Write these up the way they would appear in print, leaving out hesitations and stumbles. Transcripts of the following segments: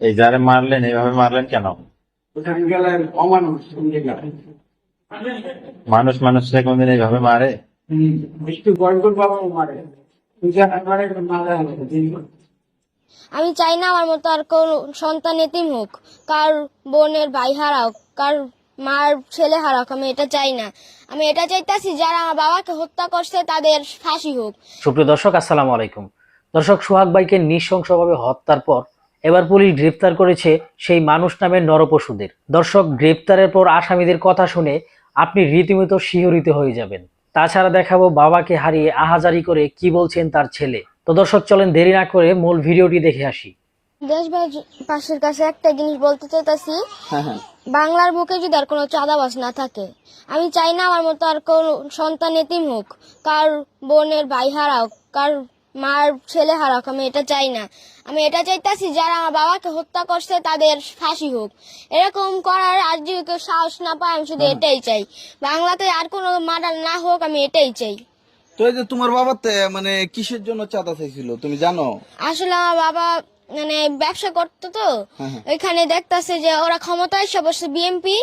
এই যারে মারলেন এইভাবে মারলেন কেন? ওখানে গেলেন অমানুষ মানুষ মানুষকে কোনদিন এইভাবে মারে? একটু গড়গড় বাবা মারে মারে মারা। আমি চাই না আমার মতো আর কোন সন্তান এতিম হোক, কার বোনের ভাই হারাক, কার মার ছেলে হারাক। আমি এটা চাই না। আমি এটা চাইতাছি যারা আমার বাবাকে হত্যা করছে তাদের ফাঁসি হোক। সুপ্রিয় দর্শক, আসসালামু আলাইকুম। দর্শক, সোহাগ ভাইকে নৃশংসভাবে হত্যার পর এবার পুলিশ গ্রেফতার করেছে সেই মানুষ নামের নরপশুদের। দর্শক, গ্রেফতারের পর আসামিদের কথা শুনে আপনি রীতিমতো শিহরিত হয়ে যাবেন। তাছাড়া দেখাবো বাবাকে হারিয়ে আহাজারি করে কি বলছেন তার ছেলে। তো দর্শক, চলেন দেরি না করে মূল ভিডিওটি দেখে আসি। দেশবাসীর কাছে একটা জিনিস বলতে চাইতাছি, বাংলার বুকে যদি আর কোনো চাঁদাবাজ না থাকে, আমি চাই না আমার মতো আর কোন সন্তান এতিম হোক, কার বোনের ভাই হারাক, কার মার ছেলে হারাক। আমি এটা চাই না। আমি এটা চাইতাছি যারা আমার বাবাকে হত্যা করছে তাদের ফাঁসি হোক। এরকম করার আর যদি কেউ সাহস না পায়, আমি শুধু এটাই চাই। বাংলাতে আর কোনো মার্ডার না হোক, আমি এটাই চাই। তো এই যে তোমার বাবাতে মানে কিসের জন্য চাঁদা চাইছিল তুমি জানো? আসলে আমার বাবা মানে ব্যবসা করতো, তো ওইখানে দেখতাছে যে ওরা ক্ষমতায় এসে বসে বিএনপি,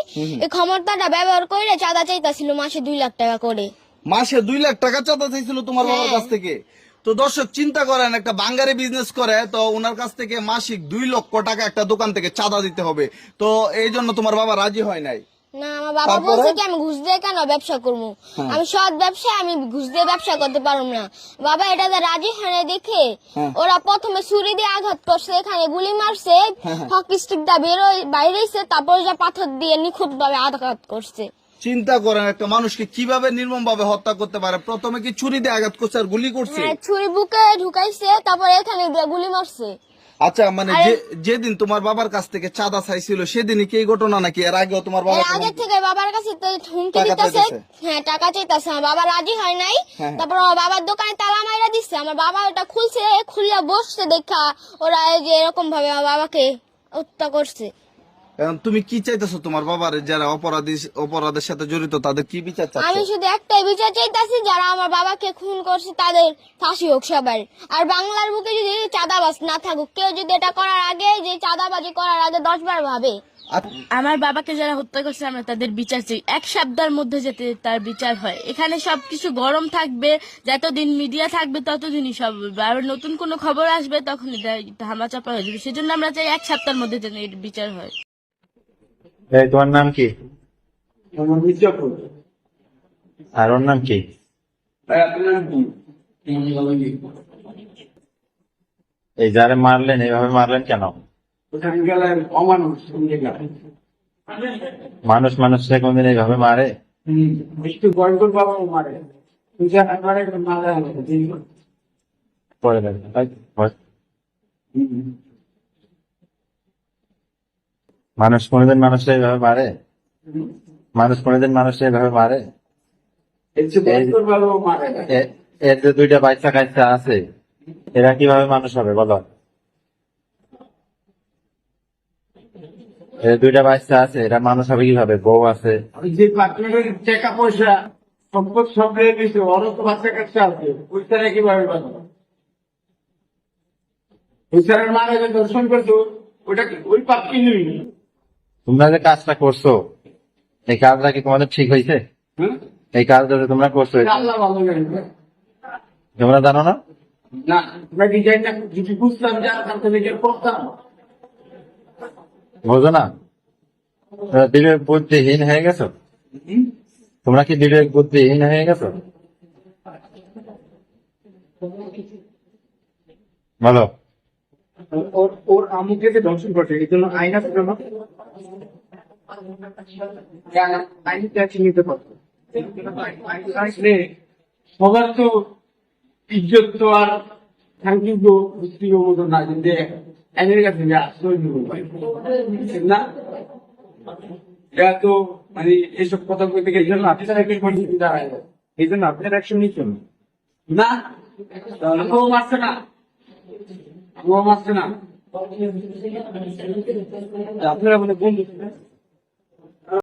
এই ক্ষমতাটা ব্যবহার করে চাঁদা চাইতাছিল মাসে 2 লাখ টাকা করে। মাসে 2 লাখ টাকা চাঁদা চাইছিল তোমার বাবার কাছ থেকে? তো দর্শক, চিন্তা করেন, একটা বাঙ্গারি বিজনেস করে, তো ওনার কাছ থেকে মাসিক 2 লক্ষ টাকা একটা দোকান থেকে চাঁদা দিতে হবে। তো এই জন্য তোমার বাবা রাজি হয় নাই? না, আমার বাবা বলছে কি আমি ঘুষ দিয়ে কেন ব্যবসা করবো, আমি সৎ ব্যবসা, আমি ঘুষ দিয়ে ব্যবসা করতে পারবো না। বাবা এটাতে রাজি হয় না দেখে ওরা প্রথমে ছুরি দিয়ে আঘাত করছে, এখানে গুলি মারছে, হকি স্টিকটা বাইরেছে, তারপর যা পাথর দিয়ে নিখুঁত ভাবে আঘাত করছে। চিন্তা করেন, একটা মানুষকে কিভাবে নির্মম ভাবে হত্যা করতে পারে। প্রথমে কি ছুরি দিয়ে আঘাত করছে আর গুলি করছে? ছুরি বুকে ঢুকাইছে, তারপর এখানে দিয়ে গুলি মারছে। আচ্ছা, মানে যেদিন তোমার বাবার কাছ থেকে চাঁদা চাইছিল সেদিনই কি এই ঘটনা, নাকি এর আগেও তোমার বাবা? আগে থেকে বাবার কাছে হুমকি দিতেছে, হ্যাঁ টাকা চাইতেছে। আমার বাবা রাজি হয় নাই, তারপর আমার বাবার দোকানে তালা মাইরা দিচ্ছে। আমার বাবা ওটা খুলছে, খুললে বসছে দেখা ওরা যে এরকম ভাবে আমার বাবাকে হত্যা করছে। তুমি কি চাইতেছো তোমার বাবার যারা অপরাধের সাথে জড়িত তাদের কি বিচার চাচ্ছ? আমি শুধু একটাই বিচার চাইতাছি, যারা আমার বাবাকে খুন করছে তাদের ফাঁসি হোক সবার। আর বাংলার বুকে যদি চাঁদাবাজ না থাকুক, কেউ যদি এটা করার আগে, যে চাঁদাবাজি করার আগে 10 বার ভাবে। আমার বাবাকে যারা হত্যা করছে আমরা তাদের বিচার চাই, 1 সপ্তাহের মধ্যে যাতে তার বিচার হয়। এখানে সবকিছু গরম থাকবে, যতদিন মিডিয়া থাকবে ততদিনই সব বলবে, আর নতুন কোনো খবর আসবে তখন এটা ধামাচাপা হয়ে যাবে। সেজন্য আমরা চাই 1 সপ্তাহের মধ্যে যেন এর বিচার হয়। এই তোমার নাম কি? আমার মির্জাপুর। আর ওর নাম কি? আপনার কি? এই যারে মারলেন এইভাবে মারলেন কেন? ওখানে গেলেন অমানুষ মানুষ মানুষকে কোনদিন এইভাবে মারে? একটু গড়গড় বাবা মারে মারে মারা। পরে দেখবেন, তাই তো? মানুষ কোনদিন মানুষকে এইভাবে মারে? মানুষ কোনদিন মানুষকে এইভাবে মারে? একটু গড়গড় বাবা মারে। এর যে 2টা বাচ্চা কাচ্চা আছে, এরা কিভাবে মানুষ হবে বলো? এর 2টা বাচ্চা আছে, এরা মানুষ হবে কিভাবে? বউ আছে। যে পার্টনারের টাকা পয়সা সম্পদ সব রেখে দিয়েছে, ওরও তো বাচ্চা কাচ্চা আছে, ওই তারা কিভাবে বাঁচবে? ওই তারের মারা যে দর্শন করতো, ওটা ওই পাপ কি নিবি? তোমরা যে কাজটা করছো, এই কাজটা কি তোমাদের ঠিক হয়েছে? এই কাজটা যে তোমরা করছো, আল্লাহ ভালো জানে। তোমরা জানো না? না, আমরা ডিজাইনটা যদি বুঝতাম, যারা কাছে থেকে করতাম। বোঝো না? বিবেক বুদ্ধিহীন হয়ে গেছো? তোমরা কি বিবেক বুদ্ধিহীন হয়ে গেছো? বলো। ওর আমুকে যে দর্শন করছে, এই জন্য আইন আছে না? আইন ট্যাক্স নিতে পারতো। সবার তো ইজ্জত তো আর থ্যাংকিউ মতো না, যে আইনের কাছে আশ্রয় নিব না। এটা তো মানে এইসব কথা বলতে গেলে এই জন্য আপনার অ্যাকশন নিচ্ছেন না। ও মারছে না, ও মারছে না, আপনারা মানে বন্ধু